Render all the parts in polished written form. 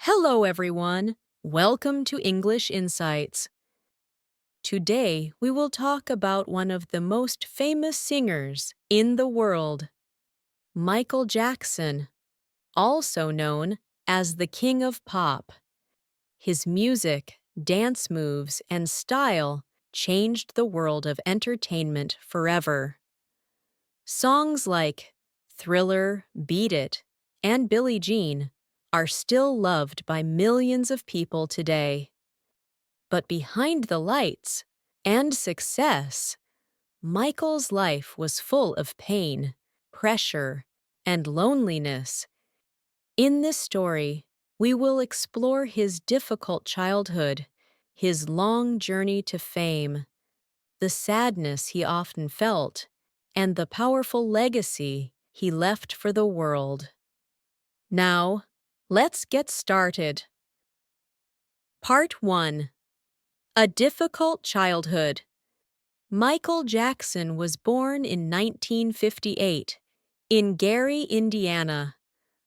Hello, everyone. Welcome to English Insights. Today, we will talk about one of the most famous singers in the world, Michael Jackson, also known as the King of Pop. His music, dance moves, and style changed the world of entertainment forever. Songs like Thriller, Beat It, and Billie Jean are still loved by millions of people today. But behind the lights and success, Michael's life was full of pain, pressure, and loneliness. In this story, we will explore his difficult childhood, his long journey to fame, the sadness he often felt, and the powerful legacy he left for the world. Now, let's get started. Part 1. A difficult childhood. Michael Jackson was born in 1958 in Gary, Indiana,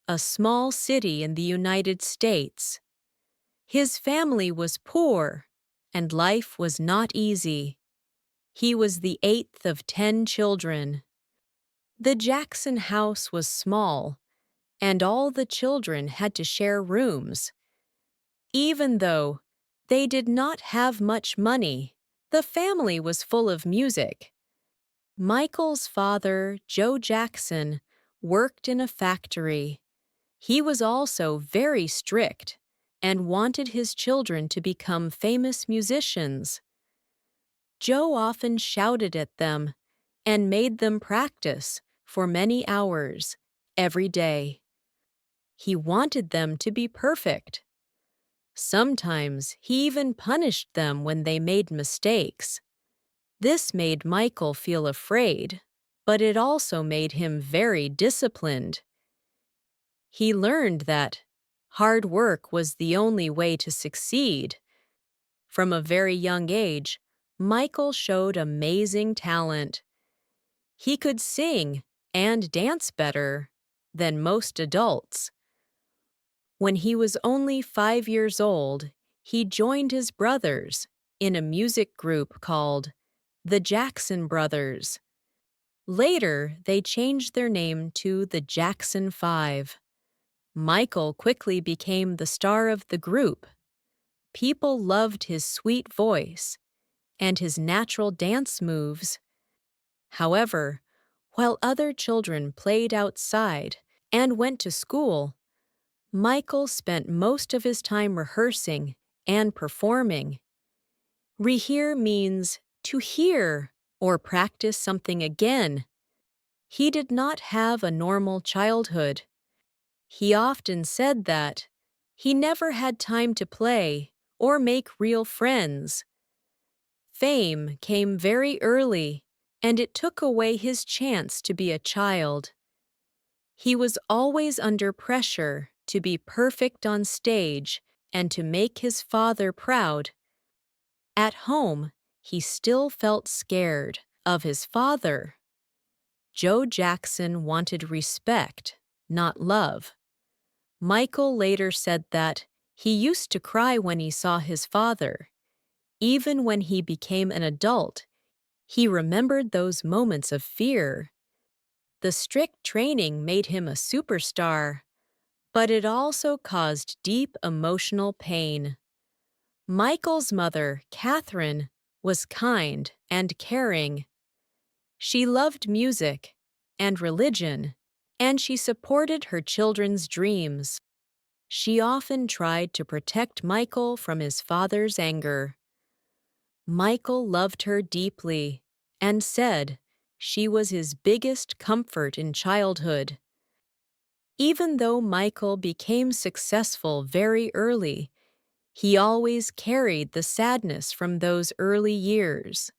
a small city in the United States. His family was poor, and life was not easy. He was the eighth of 10 children. The Jackson house was small, and all the children had to share rooms. Even though they did not have much money, the family was full of music. Michael's father, Joe Jackson, worked in a factory. He was also very strict and wanted his children to become famous musicians. Joe often shouted at them and made them practice for many hours every day. He wanted them to be perfect. Sometimes he even punished them when they made mistakes. This made Michael feel afraid, but it also made him very disciplined. He learned that hard work was the only way to succeed. From a very young age, Michael showed amazing talent. He could sing and dance better than most adults. When he was only 5 years old, he joined his brothers in a music group called the Jackson Brothers. Later, they changed their name to the Jackson 5. Michael quickly became the star of the group. People loved his sweet voice and his natural dance moves. However, while other children played outside and went to school, Michael spent most of his time rehearsing and performing. Rehear means to hear or practice something again. He did not have a normal childhood. He often said that he never had time to play or make real friends. Fame came very early, and it took away his chance to be a child. He was always under pressure to be perfect on stage and to make his father proud. At home, he still felt scared of his father. Joe Jackson wanted respect, not love. Michael later said that he used to cry when he saw his father. Even when he became an adult, he remembered those moments of fear. The strict training made him a superstar, but it also caused deep emotional pain. Michael's mother, Catherine, was kind and caring. She loved music and religion, and she supported her children's dreams. She often tried to protect Michael from his father's anger. Michael loved her deeply and said she was his biggest comfort in childhood. Even though Michael became successful very early, he always carried the sadness from those early years.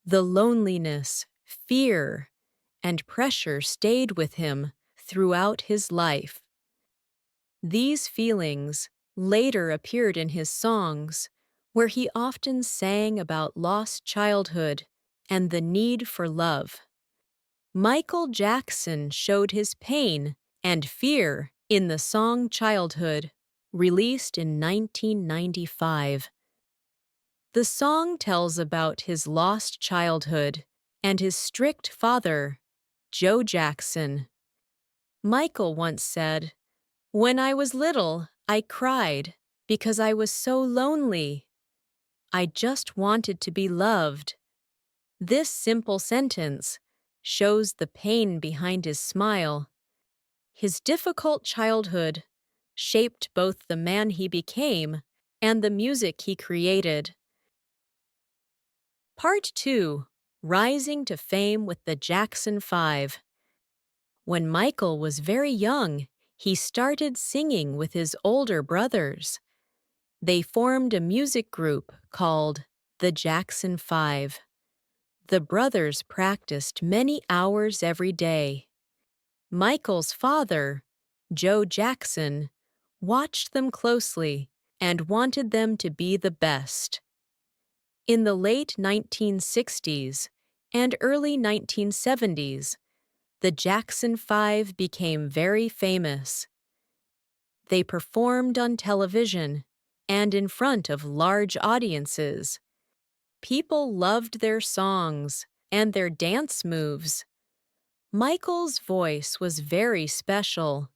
The loneliness, fear, and pressure stayed with him throughout his life. These feelings later appeared in his songs, where he often sang about lost childhood and the need for love. Michael Jackson showed his pain and fear in the song Childhood. released in 1995. The song tells about his lost childhood and his strict father, Joe Jackson. Michael once said, "When I was little, I cried because I was so lonely. I just wanted to be loved." This simple sentence shows the pain behind his smile. His difficult childhood shaped both the man he became and the music he created. Part 2. Rising to Fame with the Jackson 5. When Michael was very young, he started singing with his older brothers. They formed a music group called the Jackson 5. The brothers practiced many hours every day. Michael's father, Joe Jackson, watched them closely and wanted them to be the best. In the late 1960s and early 1970s, the Jackson 5 became very famous. They performed on television and in front of large audiences. People loved their songs and their dance moves. Michael's voice was very special.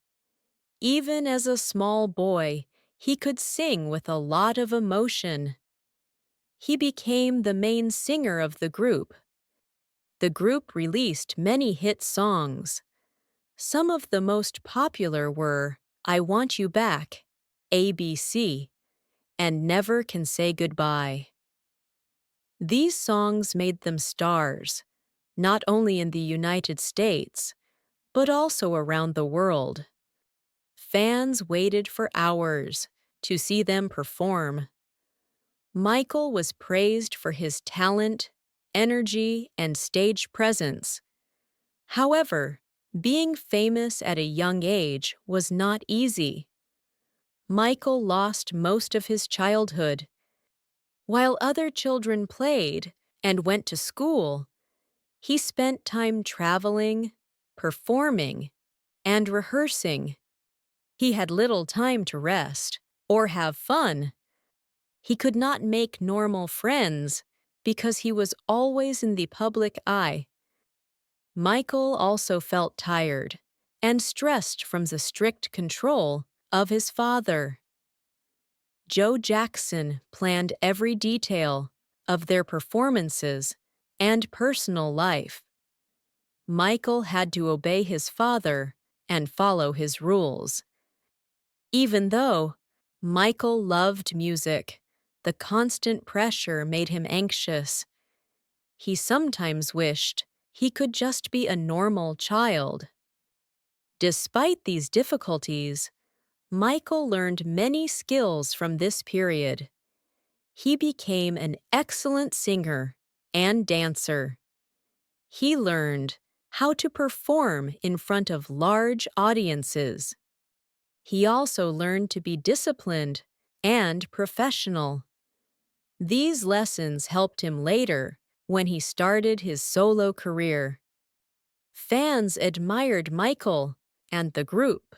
Even as a small boy, he could sing with a lot of emotion. He became the main singer of the group. The group released many hit songs. Some of the most popular were "I Want You Back," ABC, and "Never Can Say Goodbye." These songs made them stars, not only in the United States, but also around the world. Fans waited for hours to see them perform. Michael was praised for his talent, energy, and stage presence. However, being famous at a young age was not easy. Michael lost most of his childhood. While other children played and went to school, he spent time traveling, performing, and rehearsing. He had little time to rest or have fun. He could not make normal friends because he was always in the public eye. Michael also felt tired and stressed from the strict control of his father. Joe Jackson planned every detail of their performances and personal life. Michael had to obey his father and follow his rules. Even though Michael loved music, the constant pressure made him anxious. He sometimes wished he could just be a normal child. Despite these difficulties, Michael learned many skills from this period. He became an excellent singer and dancer. He learned how to perform in front of large audiences. He also learned to be disciplined and professional. These lessons helped him later when he started his solo career. Fans admired Michael and the group,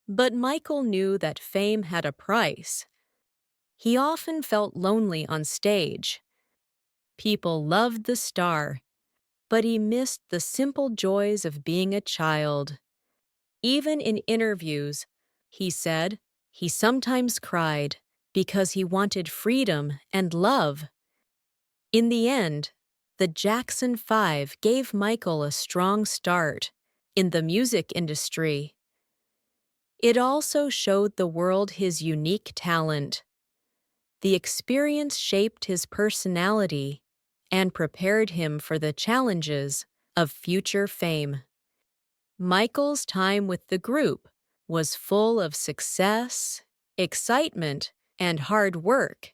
but Michael knew that fame had a price. He often felt lonely on stage. People loved the star, but he missed the simple joys of being a child. Even in interviews, he said he sometimes cried because he wanted freedom and love. In the end, the Jackson 5 gave Michael a strong start in the music industry. It also showed the world his unique talent. The experience shaped his personality and prepared him for the challenges of future fame. Michael's time with the group was full of success, excitement, and hard work.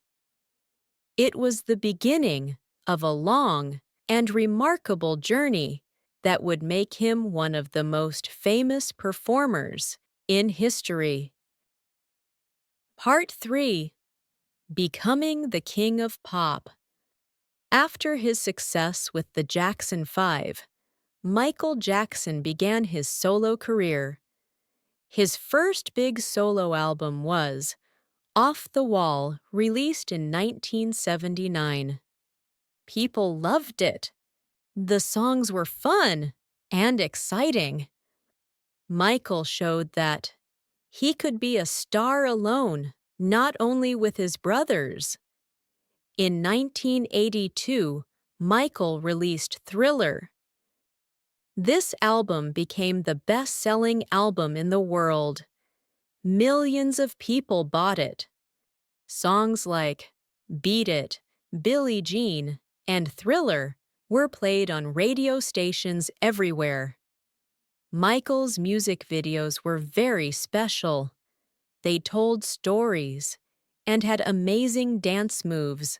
It was the beginning of a long and remarkable journey that would make him one of the most famous performers in history. Part 3. Becoming the King of Pop. After his success with the Jackson 5, Michael Jackson began his solo career. His first big solo album was Off the Wall, released in 1979. People loved it. The songs were fun and exciting. Michael showed that he could be a star alone, not only with his brothers. In 1982, Michael released Thriller. This album became the best-selling album in the world. Millions of people bought it. Songs like Beat It, Billie Jean, and Thriller were played on radio stations everywhere. Michael's music videos were very special. They told stories and had amazing dance moves.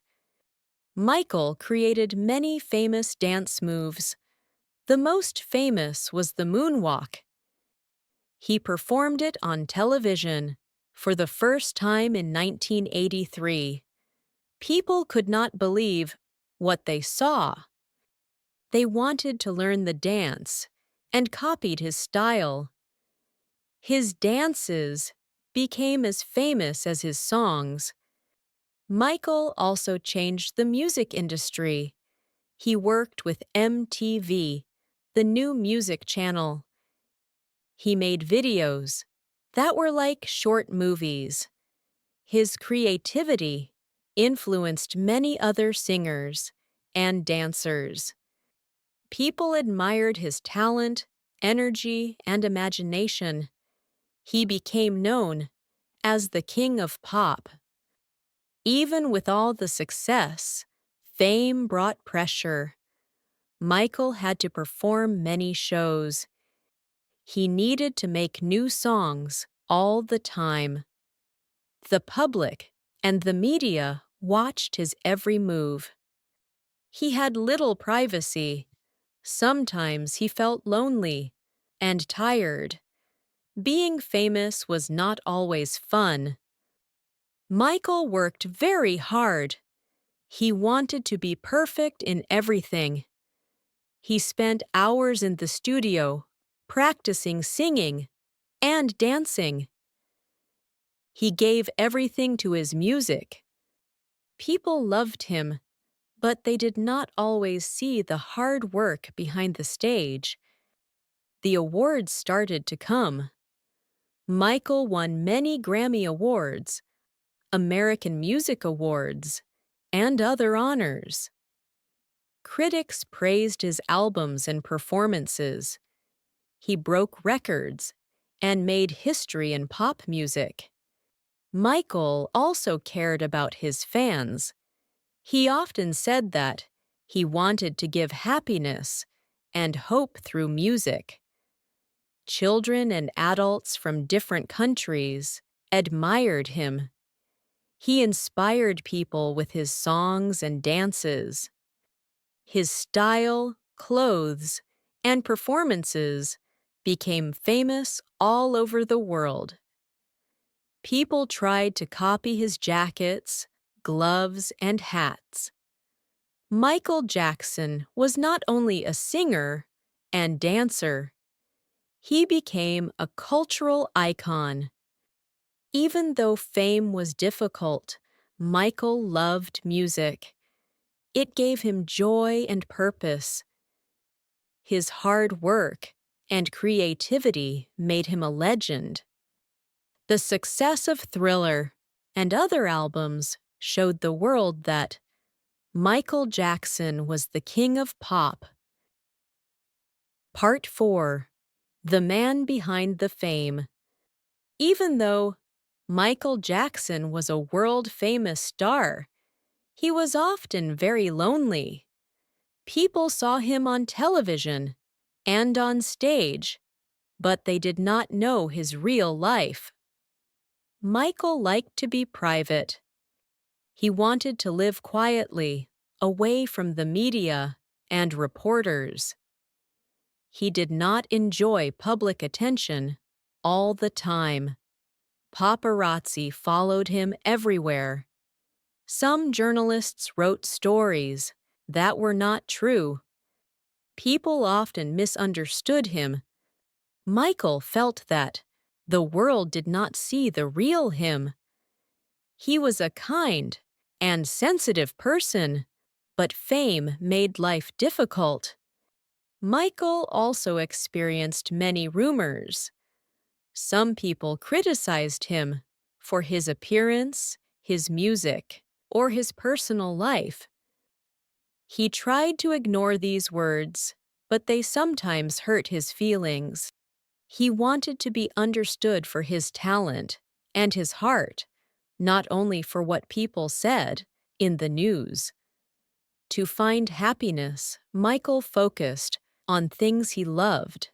Michael created many famous dance moves. The most famous was the Moonwalk. He performed it on television for the first time in 1983. People could not believe what they saw. They wanted to learn the dance and copied his style. His dances became as famous as his songs. Michael also changed the music industry. He worked with MTV, the new music channel. He made videos that were like short movies. His creativity influenced many other singers and dancers. People admired his talent, energy, and imagination. He became known as the King of Pop. Even with all the success, fame brought pressure. Michael had to perform many shows. He needed to make new songs all the time. The public and the media watched his every move. He had little privacy. Sometimes he felt lonely and tired. Being famous was not always fun. Michael worked very hard. He wanted to be perfect in everything. He spent hours in the studio, practicing singing and dancing. He gave everything to his music. People loved him, but they did not always see the hard work behind the stage. The awards started to come. Michael won many Grammy Awards, American Music Awards, and other honors. Critics praised his albums and performances. He broke records and made history in pop music. Michael also cared about his fans. He often said that he wanted to give happiness and hope through music. Children and adults from different countries admired him. He inspired people with his songs and dances. His style, clothes, and performances became famous all over the world. People tried to copy his jackets, gloves, and hats. Michael Jackson was not only a singer and dancer, he became a cultural icon. Even though fame was difficult, Michael loved music. It gave him joy and purpose. His hard work and creativity made him a legend. The success of Thriller and other albums showed the world that Michael Jackson was the king of pop. Part 4. The Man Behind the Fame. Even though Michael Jackson was a world-famous star, he was often very lonely. People saw him on television and on stage, but they did not know his real life. Michael liked to be private. He wanted to live quietly, away from the media and reporters. He did not enjoy public attention all the time. Paparazzi followed him everywhere. Some journalists wrote stories that were not true. People often misunderstood him. Michael felt that the world did not see the real him. He was a kind and sensitive person, but fame made life difficult. Michael also experienced many rumors. Some people criticized him for his appearance, his music, or his personal life. He tried to ignore these words, but they sometimes hurt his feelings. He wanted to be understood for his talent and his heart, not only for what people said in the news. To find happiness, Michael focused on things he loved.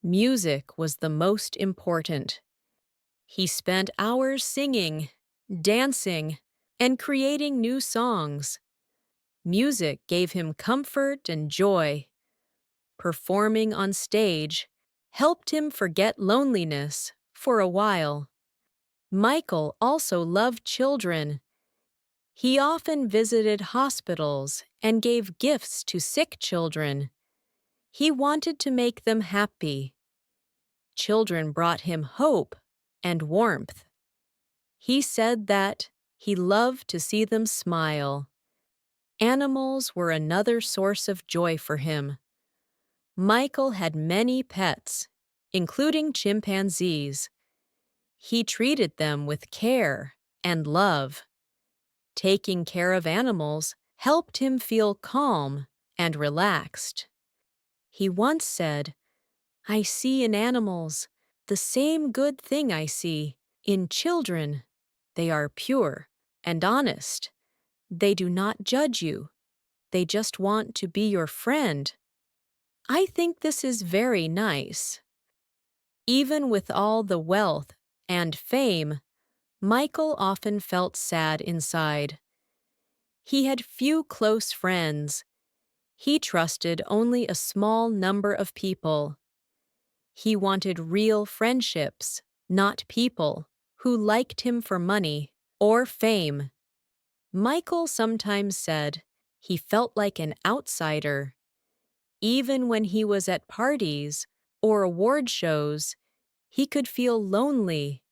Music was the most important. He spent hours singing, dancing, and creating new songs. Music gave him comfort and joy. Performing on stage helped him forget loneliness for a while. Michael also loved children. He often visited hospitals and gave gifts to sick children. He wanted to make them happy. Children brought him hope and warmth. He said that he loved to see them smile. Animals were another source of joy for him. Michael had many pets, including chimpanzees. He treated them with care and love. Taking care of animals helped him feel calm and relaxed. He once said, "I see in animals the same good thing I see in children. They are pure and honest. They do not judge you. They just want to be your friend." I think this is very nice. Even with all the wealth and fame, Michael often felt sad inside. He had few close friends. He trusted only a small number of people. He wanted real friendships, not people who liked him for money or fame. Michael sometimes said he felt like an outsider. Even when he was at parties or award shows, he could feel lonely.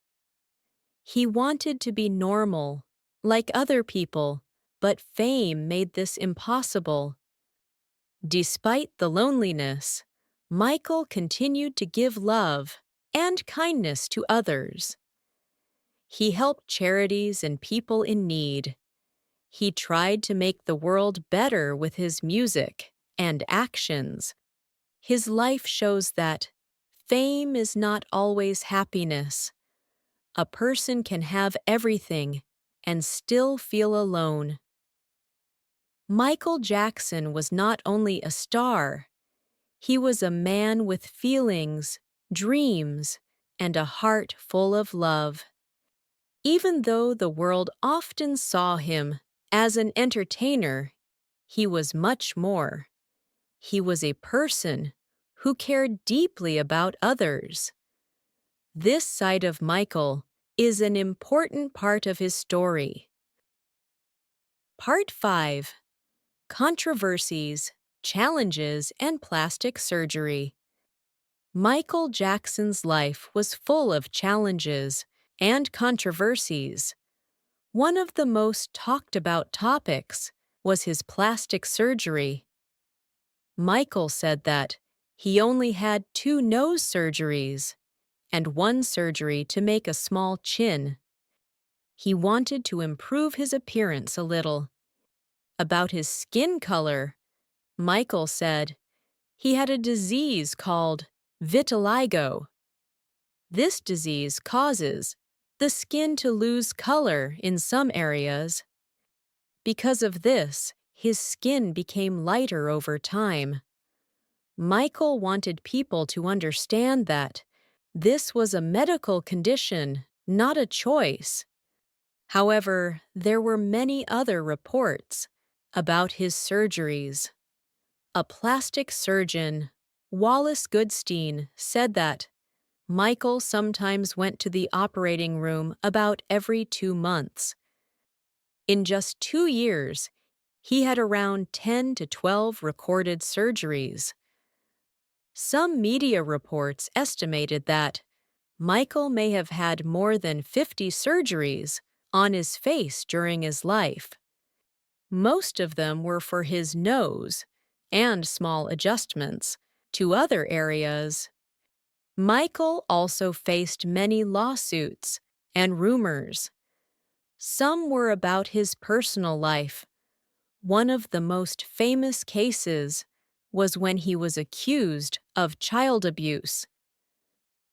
He wanted to be normal, like other people, but fame made this impossible. Despite the loneliness, Michael continued to give love and kindness to others. He helped charities and people in need. He tried to make the world better with his music and actions. His life shows that fame is not always happiness. A person can have everything and still feel alone. Michael Jackson was not only a star, he was a man with feelings, dreams, and a heart full of love. Even though the world often saw him as an entertainer, he was much more. He was a person who cared deeply about others. This side of Michael is an important part of his story. Part 5. Controversies, Challenges, and Plastic Surgery. Michael Jackson's life was full of challenges and controversies. One of the most talked about topics was his plastic surgery. Michael said that he only had 2 nose surgeries and 1 surgery to make a small chin. He wanted to improve his appearance a little. About his skin color, Michael said he had a disease called vitiligo. This disease causes the skin to lose color in some areas. Because of this, his skin became lighter over time. Michael wanted people to understand that this was a medical condition, not a choice. However, there were many other reports about his surgeries. A plastic surgeon, Wallace Goodstein, said that Michael sometimes went to the operating room about every 2 months. In just 2 years, he had around 10 to 12 recorded surgeries. Some media reports estimated that Michael may have had more than 50 surgeries on his face during his life. Most of them were for his nose and small adjustments to other areas. Michael also faced many lawsuits and rumors. Some were about his personal life. One of the most famous cases was when he was accused of child abuse.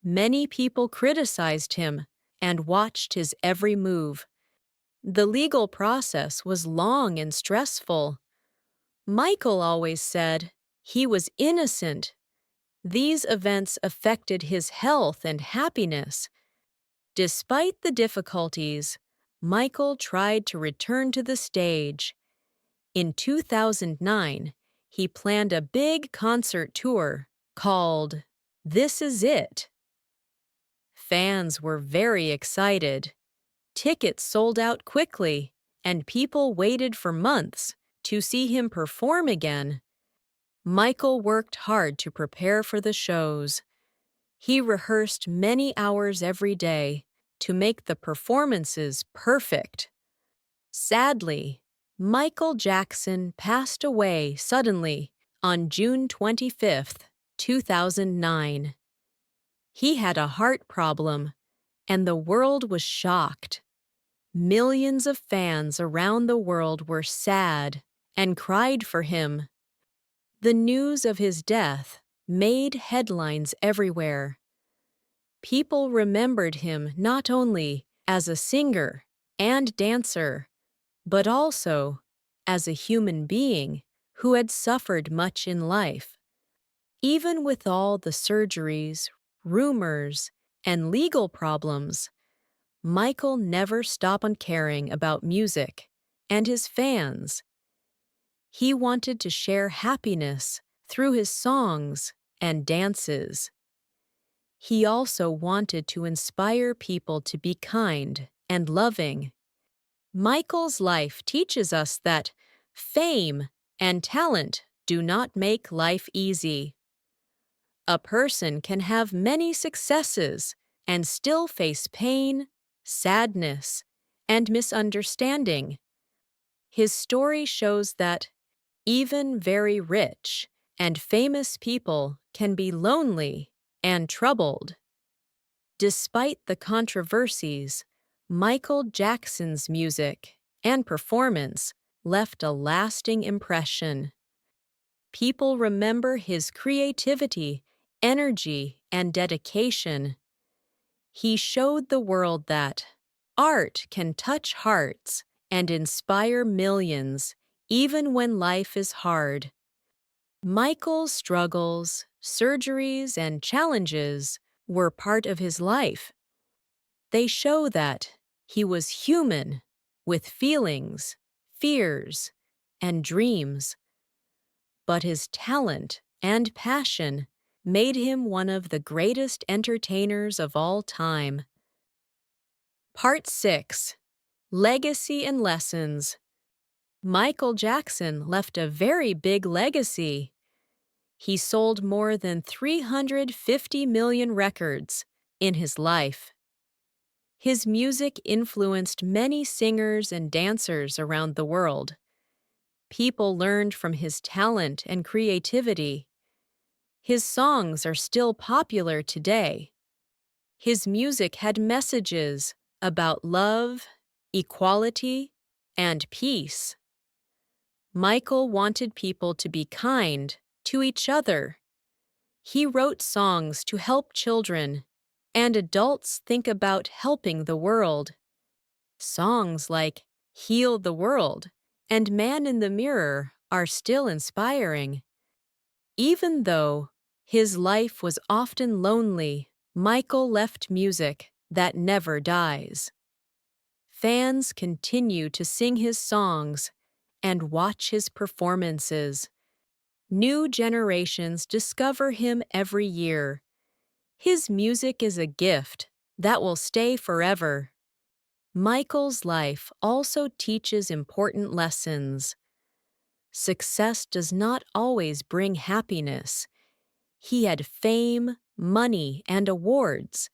Many people criticized him and watched his every move. The legal process was long and stressful. Michael always said he was innocent. These events affected his health and happiness. Despite the difficulties, Michael tried to return to the stage. In 2009, he planned a big concert tour called This Is It. Fans were very excited. Tickets sold out quickly, and people waited for months to see him perform again. Michael worked hard to prepare for the shows. He rehearsed many hours every day to make the performances perfect. Sadly, Michael Jackson passed away suddenly on June 25, 2009. He had a heart problem, and the world was shocked. Millions of fans around the world were sad and cried for him. The news of his death made headlines everywhere. People remembered him not only as a singer and dancer, but also as a human being who had suffered much in life. Even with all the surgeries, rumors, and legal problems, Michael never stopped on caring about music and his fans. He wanted to share happiness through his songs and dances. He also wanted to inspire people to be kind and loving. Michael's life teaches us that fame and talent do not make life easy. A person can have many successes and still face pain, sadness, and misunderstanding. His story shows that even very rich and famous people can be lonely and troubled. Despite the controversies, Michael Jackson's music and performance left a lasting impression. People remember his creativity, energy, and dedication. He showed the world that art can touch hearts and inspire millions, even when life is hard. Michael's struggles, surgeries, and challenges were part of his life. They show that he was human, with feelings, fears, and dreams. But his talent and passion made him one of the greatest entertainers of all time. Part 6. Legacy and Lessons. Michael Jackson left a very big legacy. He sold more than 350 million records in his life. His music influenced many singers and dancers around the world. People learned from his talent and creativity. His songs are still popular today. His music had messages about love, equality, and peace. Michael wanted people to be kind to each other. He wrote songs to help children, and adults think about helping the world. Songs like Heal the World and Man in the Mirror are still inspiring. Even though his life was often lonely, Michael left music that never dies. Fans continue to sing his songs and watch his performances. New generations discover him every year. His music is a gift that will stay forever. Michael's life also teaches important lessons. Success does not always bring happiness. He had fame, money, and awards,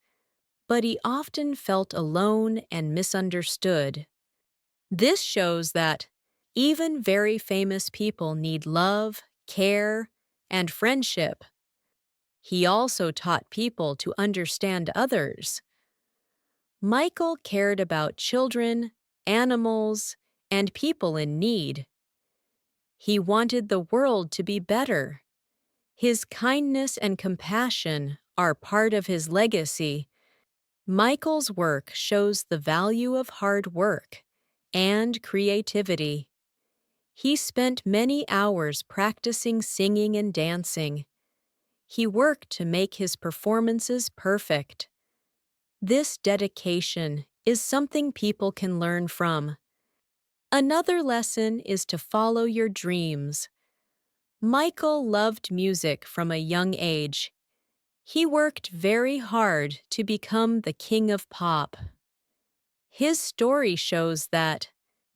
but he often felt alone and misunderstood. This shows that even very famous people need love, care, and friendship. He also taught people to understand others. Michael cared about children, animals, and people in need. He wanted the world to be better. His kindness and compassion are part of his legacy. Michael's work shows the value of hard work and creativity. He spent many hours practicing singing and dancing. He worked to make his performances perfect. This dedication is something people can learn from. Another lesson is to follow your dreams. Michael loved music from a young age. He worked very hard to become the king of pop. His story shows that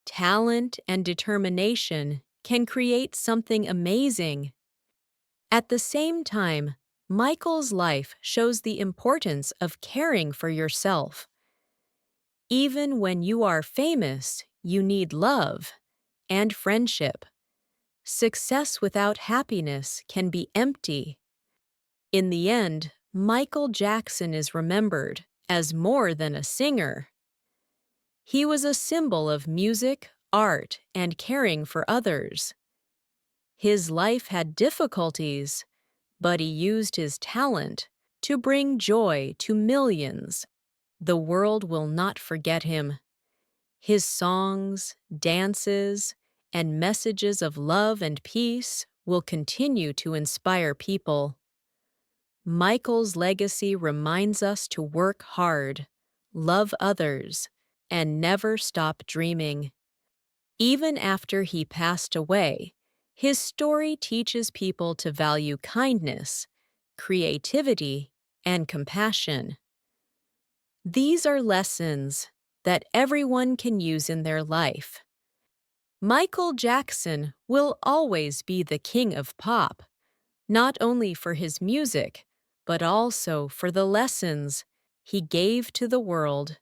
talent and determination can create something amazing. At the same time, Michael's life shows the importance of caring for yourself. Even when you are famous, you need love and friendship. Success without happiness can be empty. In the end, Michael Jackson is remembered as more than a singer. He was a symbol of music, art, and caring for others. His life had difficulties, but he used his talent to bring joy to millions. The world will not forget him. His songs, dances, and messages of love and peace will continue to inspire people. Michael's legacy reminds us to work hard, love others, and never stop dreaming. Even after he passed away, his story teaches people to value kindness, creativity, and compassion. These are lessons that everyone can use in their life. Michael Jackson will always be the king of pop, not only for his music, but also for the lessons he gave to the world.